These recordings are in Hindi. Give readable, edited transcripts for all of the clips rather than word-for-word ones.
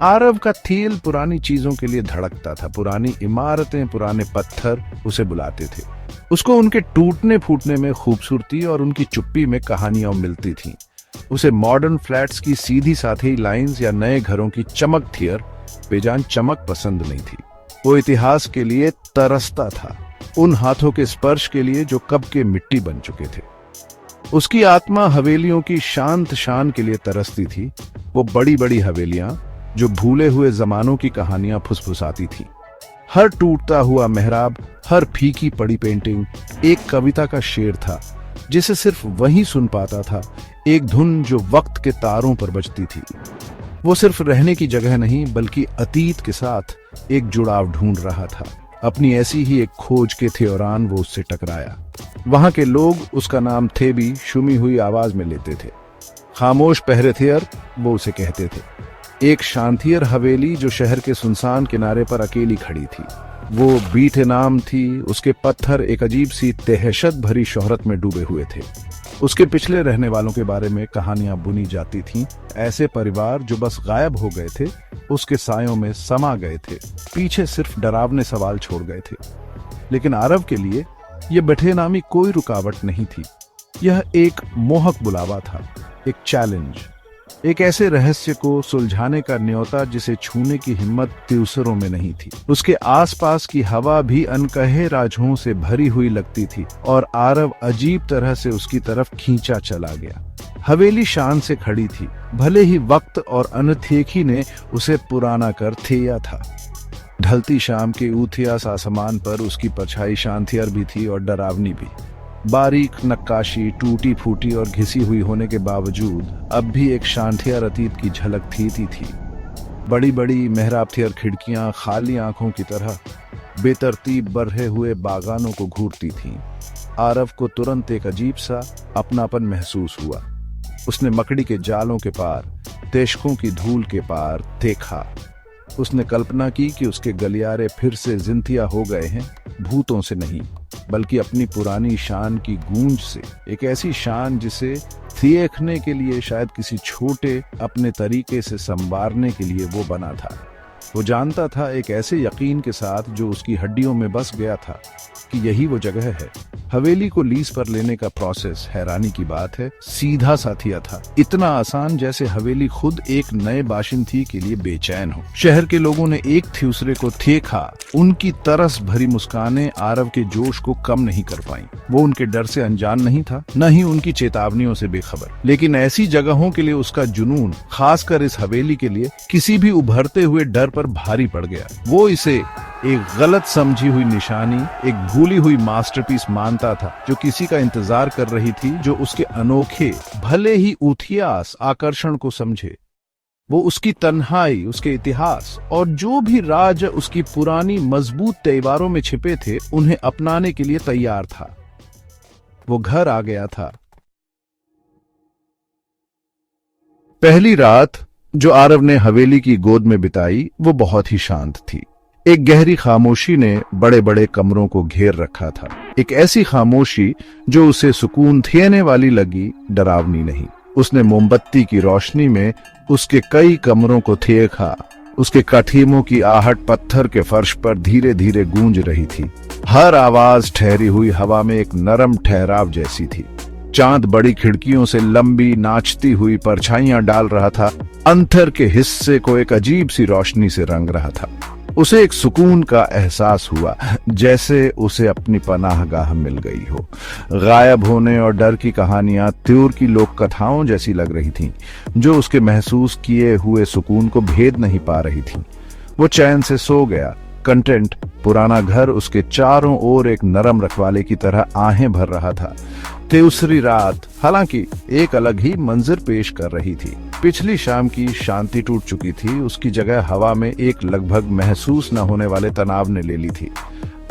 आरव का थियल पुरानी चीजों के लिए धड़कता था। पुरानी इमारतें, पुराने पत्थर उसे बुलाते थे। उसको उनके टूटने फूटने में खूबसूरती और उनकी चुप्पी में कहानियां मिलती थीं। उसे मॉडर्न फ्लैट्स की सीधी साधी लाइंस या नए घरों की चमक थियर बेजान चमक पसंद नहीं थी। वो इतिहास के लिए तरसता था, उन हाथों के स्पर्श के लिए जो कब के मिट्टी बन चुके थे। उसकी आत्मा हवेलियों की शांत शान के लिए तरसती थी। वो बड़ी बड़ी हवेलियां जो भूले हुए जमानों की कहानियां फुसफुसाती थी। हर टूटता हुआ मेहराब, हर फीकी पड़ी पेंटिंग एक कविता का शेर था जिसे सिर्फ वही सुन पाता था, एक धुन जो वक्त के तारों पर बजती थी। वो सिर्फ रहने की जगह नहीं बल्कि अतीत के साथ एक जुड़ाव ढूंढ रहा था। अपनी ऐसी ही एक खोज के दौरान वो उससे टकराया। वहां के लोग उसका नाम थेबी शुमी हुई आवाज में लेते थे। खामोश पहरेथियर वो उसे कहते थे। एक शांतियर हवेली जो शहर के सुनसान किनारे पर अकेली खड़ी थी। वो बीथे नाम थी। उसके पत्थर एक अजीब सी दहशत भरी शोहरत में डूबे हुए थे। उसके पिछले रहने वालों के बारे में कहानियां बुनी जाती थीं। ऐसे परिवार जो बस गायब हो गए थे, उसके सायों में समा गए थे, पीछे सिर्फ डरावने सवाल छोड़ गए थे। लेकिन आरव के लिए यह बेनामी कोई रुकावट नहीं थी। यह एक मोहक बुलावा था, एक चैलेंज, एक ऐसे रहस्य को सुलझाने का न्योता जिसे छूने की हिम्मत दूसरों में नहीं थी। उसके आसपास की हवा भी अनकहे राजों से भरी हुई लगती थी और आरव अजीब तरह से उसकी तरफ खींचा चला गया। हवेली शान से खड़ी थी, भले ही वक्त और अनथेखी ने उसे पुराना कर थिया था। ढलती शाम के ऊथियास आसमान पर उसकी परछाई शांतियर भी थी और डरावनी भी। बारीक नक्काशी टूटी फूटी और घिसी हुई होने के बावजूद अब भी एक शांतियर अतीत की झलक थी। बड़ी बड़ी मेहराबथियर खिड़कियां खाली आंखों की तरह बेतरतीब बढ़े हुए बागानों को घूरती थीं। आरव को तुरंत एक अजीब सा अपनापन महसूस हुआ। उसने मकड़ी के जालों के पार, तेशकों की धूल के पार देखा। उसने कल्पना की कि उसके गलियारे फिर से जिंदिया हो गए हैं, भूतों से नहीं बल्कि अपनी पुरानी शान की गूंज से। एक ऐसी शान जिसे देखने के लिए शायद किसी छोटे अपने तरीके से संवारने के लिए वो बना था। वो जानता था एक ऐसे यकीन के साथ जो उसकी हड्डियों में बस गया था कि यही वो जगह है। हवेली को लीज पर लेने का प्रोसेस हैरानी की बात है सीधा साथिया था। इतना आसान जैसे हवेली खुद एक नए बाशिंदगी के लिए बेचैन हो। शहर के लोगों ने एक दूसरे को देखा। उनकी तरस भरी मुस्कानें आरव के जोश को कम नहीं कर पाई। वो उनके डर से अनजान नहीं था, न ही उनकी चेतावनियों से बेखबर। लेकिन ऐसी जगहों के लिए उसका जुनून, खासकर इस हवेली के लिए, किसी भी उभरते हुए डर पर भारी पड़ गया। वो इसे एक गलत समझी हुई निशानी, एक भूली हुई मास्टरपीस मानता था जो किसी का इंतजार कर रही थी, जो उसके अनोखे भले ही उथियास आकर्षण को समझे। वो उसकी तन्हाई, उसके इतिहास और जो भी राज उसकी पुरानी मजबूत तलवारों में छिपे थे उन्हें अपनाने के लिए तैयार था। वो घर आ गया था। पहली रात जो आरव ने हवेली की गोद में बिताई वो बहुत ही शांत थी। एक गहरी खामोशी ने बड़े बड़े कमरों को घेर रखा था। एक ऐसी खामोशी जो उसे सुकून देने वाली लगी, डरावनी नहीं। उसने मोमबत्ती की रोशनी में उसके कई कमरों को देखा। उसके कठीमों की आहट पत्थर के फर्श पर धीरे धीरे गूंज रही थी। हर आवाज ठहरी हुई हवा में एक नरम ठहराव जैसी थी। चांद बड़ी खिड़कियों से लंबी नाचती हुई परछाइयां डाल रहा था, अंतर के हिस्से को एक अजीब सी रोशनी से रंग रहा था। उसे एक सुकून का एहसास हुआ, जैसे उसे अपनी पनाहगाह मिल गई हो। गायब होने और डर की कहानियां त्योर की लोक कथाओं जैसी लग रही थीं, जो उसके महसूस किए हुए सुकून को भेद नहीं पा रही थीं। वो चैन से सो गया, कंटेंट। पुराना घर उसके चारों ओर एक नरम रखवाले की तरह आहें भर रहा था। दूसरी रात हालांकि एक अलग ही मंजर पेश कर रही थी। पिछली शाम की शांति टूट चुकी थी। उसकी जगह हवा में एक लगभग महसूस न होने वाले तनाव ने ले ली थी।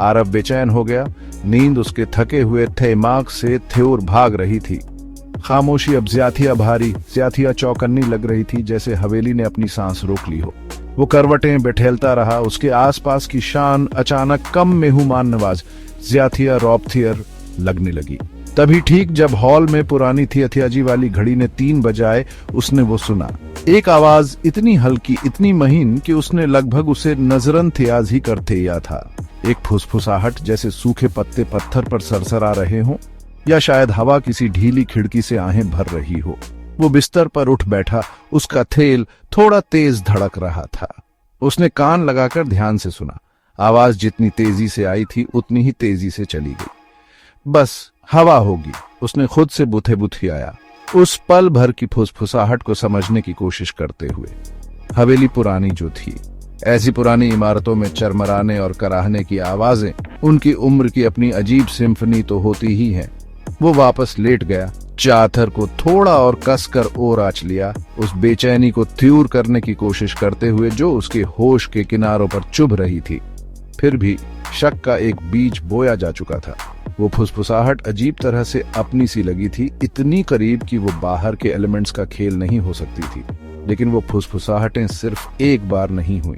आरव बेचैन हो गया। नींद उसके थके हुए दिमाग से थ्योर भाग रही थी। खामोशी अब ज्यादा भारी, ज्यादा चौकन्नी लग रही थी, जैसे हवेली ने अपनी सांस रोक ली हो। वो करवटें बैठेलता रहा। उसके आसपास की शान अचानक कम मेहमान नवाज, ज्यादा रौबथियर लगने लगी। तभी ठीक जब हॉल में पुरानी थियाथियाजी वाली घड़ी ने 3 बजाए, उसने वो सुना। एक आवाज इतनी हल्की, इतनी महीन कि उसने लगभग उसे नजरअंदाज ही करते या था। एक फुसफुसाहट, जैसे सूखे पत्ते पत्थर पर सरसरा रहे हों, या शायद हवा किसी ढीली खिड़की से आहें भर रही हो। वो बिस्तर पर उठ बैठा, उसका थेल थोड़ा तेज धड़क रहा था। उसने कान लगाकर ध्यान से सुना। आवाज जितनी तेजी से आई थी उतनी ही तेजी से चली गई। बस हवा होगी, उसने खुद से बुथे बुथियाया, उस पल भर की फुसफुसाहट को समझने की कोशिश करते हुए। हवेली पुरानी जो थी, ऐसी पुरानी इमारतों में चरमराने और कराहने की आवाजें, उनकी उम्र की अपनी अजीब सिम्फनी तो होती ही है। वो वापस लेट गया, चादर को थोड़ा और कसकर और आंच लिया, उस बेचैनी को त्यूर करने की कोशिश करते हुए जो उसके होश के किनारों पर चुभ रही थी। फिर भी शक का एक बीज बोया जा चुका था। वो फुसफुसाहट अजीब तरह से अपनी सी लगी थी, इतनी करीब कि वो बाहर के एलिमेंट्स का खेल नहीं हो सकती थी। लेकिन वो फुसफुसाहटें सिर्फ एक बार नहीं हुई।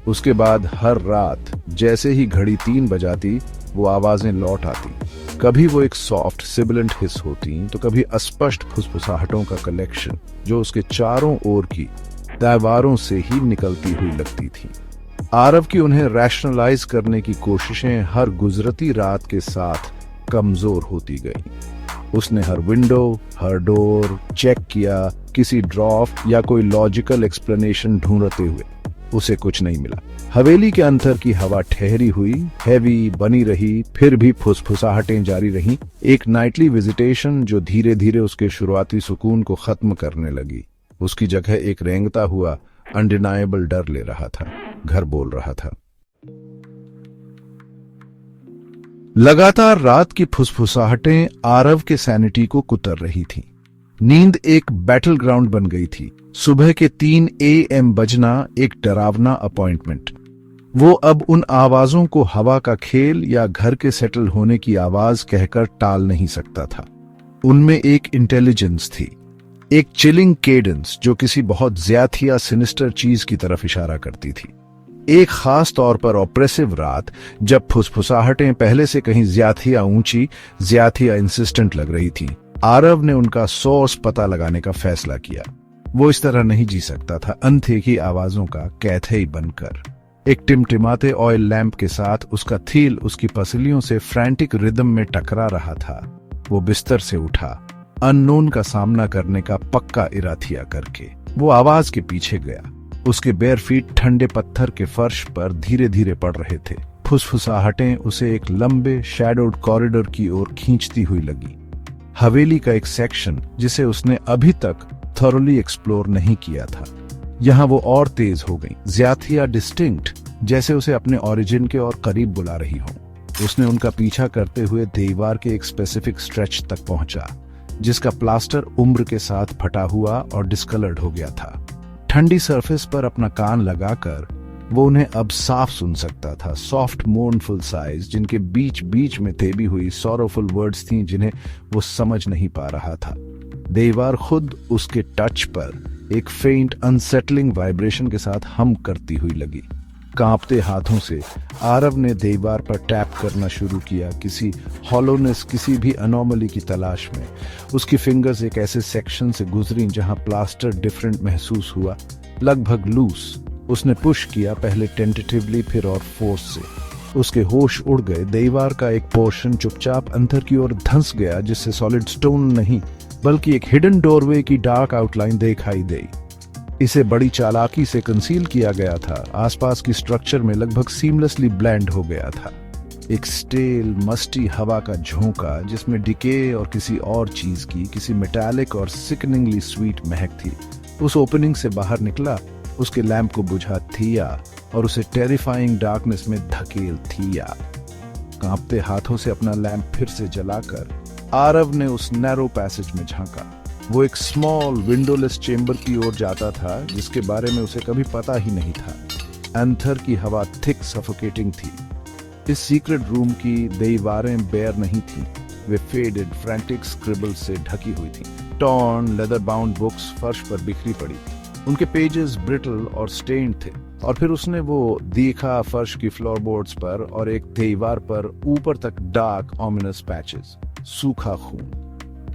उसके बाद हर रात जैसे ही घड़ी 3 बजाती, वो आवाजें लौट आती। कभी वो एक सॉफ्ट सिबिलेंट हिस होती, तो कभी अस्पष्ट फुसफुसाहटों का कलेक्शन जो उसके चारों ओर की दीवारों से ही निकलती हुई लगती थी। आरव की उन्हें रैशनलाइज करने की कोशिशें हर गुजरती रात के साथ कमजोर होती गई। उसने हर विंडो, हर डोर चेक किया, किसी ड्रॉफ्ट या कोई लॉजिकल एक्सप्लेनेशन ढूंढते हुए उसे कुछ नहीं मिला। हवेली के अंदर की हवा ठहरी हुई, हैवी बनी रही, फिर भी फुसफुसाहटें जारी रहीं। एक नाइटली विजिटेशन जो धीरे धीरे उसके शुरुआती सुकून को खत्म करने लगी। उसकी जगह एक रेंगता हुआ अनडिनाएबल डर ले रहा था। घर बोल रहा था। लगातार रात की फुसफुसाहटें आरव के सैनिटी को कुतर रही थीं। नींद एक बैटल ग्राउंड बन गई थी। सुबह के 3 AM बजना एक डरावना अपॉइंटमेंट। वो अब उन आवाजों को हवा का खेल या घर के सेटल होने की आवाज कहकर टाल नहीं सकता था। उनमें एक इंटेलिजेंस थी, एक चिलिंग केडेंस जो किसी बहुत ज्यादा सिनिस्टर चीज की तरफ इशारा करती थी। एक खास तौर पर ऑप्रेसिव रात, जब फुसफुसाहटें पहले से कहीं ज्यादा ऊंची, ज्यादा इंसिस्टेंट लग रही थीं, आरव ने उनका सोर्स पता लगाने का फैसला किया। वो इस तरह नहीं जी सकता था, अनदेखी आवाजों का कैथे बनकर। एक टिमटिमाते ऑयल लैंप के साथ उसका थील उसकी पसलियों से फ्रैंटिक रिदम में टकरा रहा था। वो बिस्तर से उठा, अननोन का सामना करने का पक्का इरादा करके। वो आवाज के पीछे गया। उसके बेयर फीट ठंडे पत्थर के फर्श पर धीरे धीरे पड़ रहे थे। फुसफुसाहटें उसे एक लंबे शैडोड कॉरिडोर की ओर खींचती हुई लगी। हवेली का एक सेक्शन जिसे उसने अभी तक थॉरली एक्सप्लोर नहीं किया था। यहाँ वो और तेज हो गई, ज्यादा डिस्टिंक्ट, जैसे उसे अपने ओरिजिन के और करीब बुला रही हो। उसने उनका पीछा करते हुए दीवार के एक स्पेसिफिक स्ट्रेच तक पहुंचा, जिसका प्लास्टर उम्र के साथ फटा हुआ और डिस्कलर्ड हो गया था। ठंडी सरफेस पर अपना कान लगाकर वो उन्हें अब साफ सुन सकता था। सॉफ्ट मोर्नफुल साइज जिनके बीच बीच में तेबी हुई सॉरोफुल वर्ड्स थीं जिन्हें वो समझ नहीं पा रहा था। दीवार खुद उसके टच पर एक फेंट अनसेटलिंग वाइब्रेशन के साथ हम करती हुई लगी। कांपते हाथों से आरव ने दीवार पर टैप करना शुरू किया, किसी हॉलोनेस, किसी भी अनोमली की तलाश में। उसकी फिंगर्स एक ऐसे सेक्शन से गुजरी जहां प्लास्टर डिफरेंट महसूस हुआ, लगभग लूस। उसने पुश किया, पहले टेंटेटिवली फिर और फोर्स से। उसके होश उड़ गए। दीवार का एक पोर्शन चुपचाप अंदर की ओर धंस गया, जिससे सॉलिड स्टोन नहीं बल्कि एक हिडन डोरवे की डार्क आउटलाइन दिखाई दी। इसे बड़ी चालाकी से कंसील किया गया था, आसपास की स्ट्रक्चर में लगभग सीमलेसली ब्लेंड हो गया था। एक स्टेल मस्टी हवा का झोंका जिसमें डिके और किसी और चीज की, किसी मेटालिक और सिकनिंगली स्वीट महक थी, उस ओपनिंग से बाहर निकला। उसके लैंप को बुझा थिया और उसे टेरिफाइंग डार्कनेस में धकेल थिया। कांपते हाथों से अपना लैंप फिर से जलाकर आरव ने उस नैरो पैसेज में झांका। वो एक स्मॉल विंडोलेस चेंबर की ओर जाता था जिसके बारे में उसे कभी पता ही नहीं था। अंदर की हवा थिक सफोकेटिंग थी। इस सीक्रेट रूम की दीवारें बेयर नहीं थीं, वे फेडेड फ्रैंटिक स्क्रिबल से ढकी हुई थीं। टॉर्न लेदर बाउंड बुक्स फर्श पर बिखरी पड़ी थी, उनके पेजेस ब्रिटल और स्टेन्ड थे। और फिर उसने वो देखा फर्श की फ्लोरबोर्ड्स पर और एक दीवार पर ऊपर तक डार्क ऑमिनस पैचेस, सूखा खून।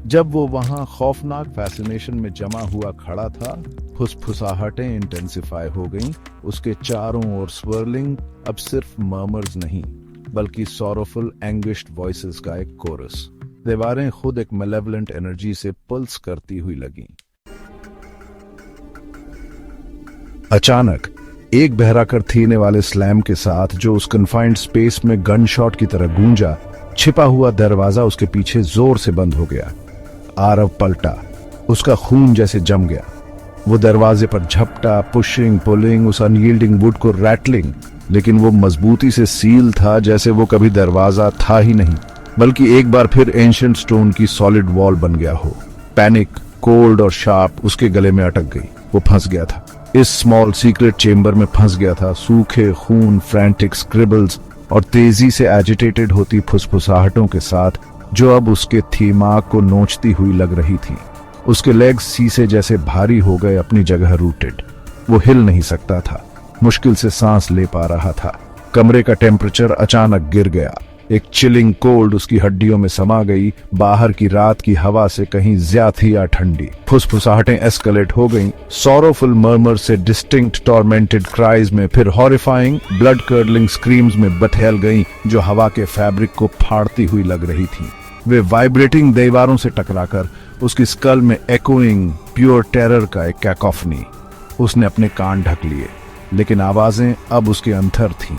जब वो वहां खौफनाक फैसिनेशन में जमा हुआ खड़ा था, फुसफुसाहटें इंटेंसिफाई हो गईं। उसके चारों ओर स्वर्लिंग अब सिर्फ मर्मर्स नहीं बल्कि सॉरोफुल एंग्विश्ड वॉइसेस का एक कोरस। दीवारें खुद एक मेलेवलेंट एनर्जी से पल्स करती हुई लगीं। अचानक एक बहराकर थीने वाले स्लैम के साथ जो उस कन्फाइंड स्पेस में गन शॉट की तरह गूंजा, छिपा हुआ दरवाजा उसके पीछे जोर से बंद हो गया। आरव पलटा, उसका खून जैसे जम गया। वो दरवाजे पर झपटा, पुशिंग पुलिंग, उस अनयील्डिंग वुड को रैटलिंग, लेकिन वो मजबूती से सील था जैसे वो कभी दरवाजा था ही नहीं बल्कि एक बार फिर एंशिएंट स्टोन की सॉलिड वॉल बन गया हो। पैनिक, कोल्ड और शार्प उसके गले में अटक गई। वो फंस गया था, इस स्मॉल सीक्रेट चेंबर में फंस गया था। सूखे खून, फ्रैंटिक स्क्रिबल्स और तेजी से एजिटेटेड होती फुसफुसाहटों के साथ जो अब उसके दिमाग को नोचती हुई लग रही थी। उसके लेग्स शीशे जैसे भारी हो गए, अपनी जगह रूटेड। वो हिल नहीं सकता था, मुश्किल से सांस ले पा रहा था। कमरे का टेम्परेचर अचानक गिर गया। एक चिलिंग कोल्ड उसकी हड्डियों में समा गई। बाहर की रात की हवा से कहीं ज्यादा ठंडी। फुसफुसाहटें एस्केलेट हो गईं, सॉरोफुल मर्मर से डिस्टिंक्ट टॉर्मेंटेड क्राइज में, फिर हॉरिफाइंग ब्लड कर्डलिंग स्क्रीम्स में बठैल गईं जो हवा के फैब्रिक को फाड़ती हुई लग रही थी। वे वाइब्रेटिंग दीवारों से टकराकर उसकी स्कल में एकोइंग प्योर टेरर का एक कैकोफनी। उसने अपने कान ढक लिए, लेकिन आवाजें अब उसके अंदर थीं।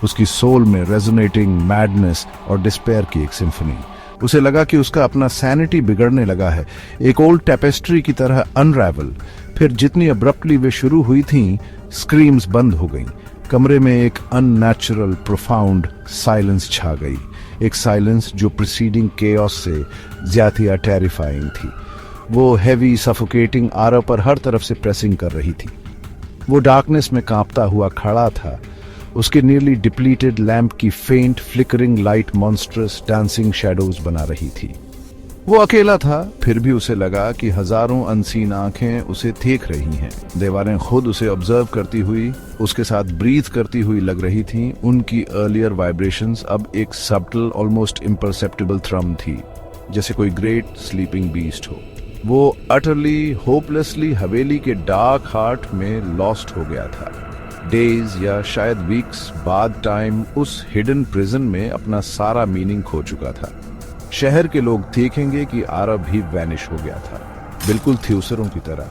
उसकी सोल में रेजोनेटिंग मैडनेस और डिस्पेयर की एक सिम्फनी। उसे लगा कि उसका अपना सैनिटी बिगड़ने लगा है, एक ओल्ड टेपेस्ट्री की तरह अनरैवल। फिर जितनी अब्रप्टली वे शुरू हुई थीं, स्क्रीम्स बंद हो गईं। कमरे में एक अननेचुरल प्रोफाउंड साइलेंस छा गई, एक साइलेंस जो प्रीसीडिंग केओस से ज्यादा टेरिफाइंग थी। वो हैवी सफोकेटिंग आरव पर हर तरफ से प्रेसिंग कर रही थी। वो डार्कनेस में कांपता हुआ खड़ा था। उसके नियरली डिप्लीटेड लैंप की फेंट flickering light monstrous dancing shadows बना रही थी। वो अकेला था, फिर भी उसे लगा कि हजारों अनसीन आंखें उसे देख रही हैं। दीवारें खुद उसे ऑब्जर्व करती हुई, उसके साथ ब्रीथ करती हुई लग रही थीं। उनकी अर्लियर वाइब्रेशंस अब एक सबटल, ऑलमोस्ट इम्परसेप्टिबल थ्रम थी, जैसे कोई ग्रेट स्लीपिंग बीस्ट हो। वो अटरली, होपलेसली हवेली के डार्क हार्ट में लॉस्ट हो गया था। डेज या शायद वीक्स बाद टाइम उस हिडन प्रिजन में अपना सारा मीनिंग खो चुका था। शहर के लोग देखेंगे कि आरव भी वैनिश हो गया था, बिल्कुल थ्यूसरों की तरह।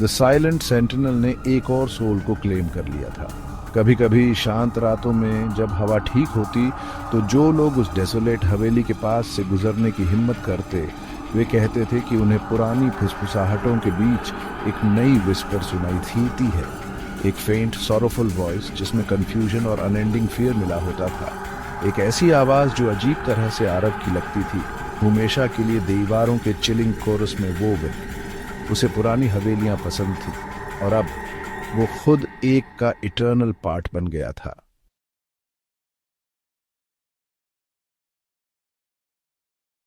द साइलेंट सेंटिनल ने एक और सोल को क्लेम कर लिया था। कभी कभी शांत रातों में जब हवा ठीक होती तो जो लोग उस डेसोलेट हवेली के पास से गुजरने की हिम्मत करते, वे कहते थे कि उन्हें पुरानी फुसफुसाहटों के बीच एक नई विस्पर सुनाई थी है, एक फेंट सॉरोफुल वॉइस जिसमें कंफ्यूजन और अनएंडिंग फियर मिला होता था। एक ऐसी आवाज जो अजीब तरह से आरव की लगती थी, हमेशा के लिए दीवारों के चिलिंग कोरस में वो गई। उसे पुरानी हवेलियां पसंद थी और अब वो खुद एक का इटर्नल पार्ट बन गया था।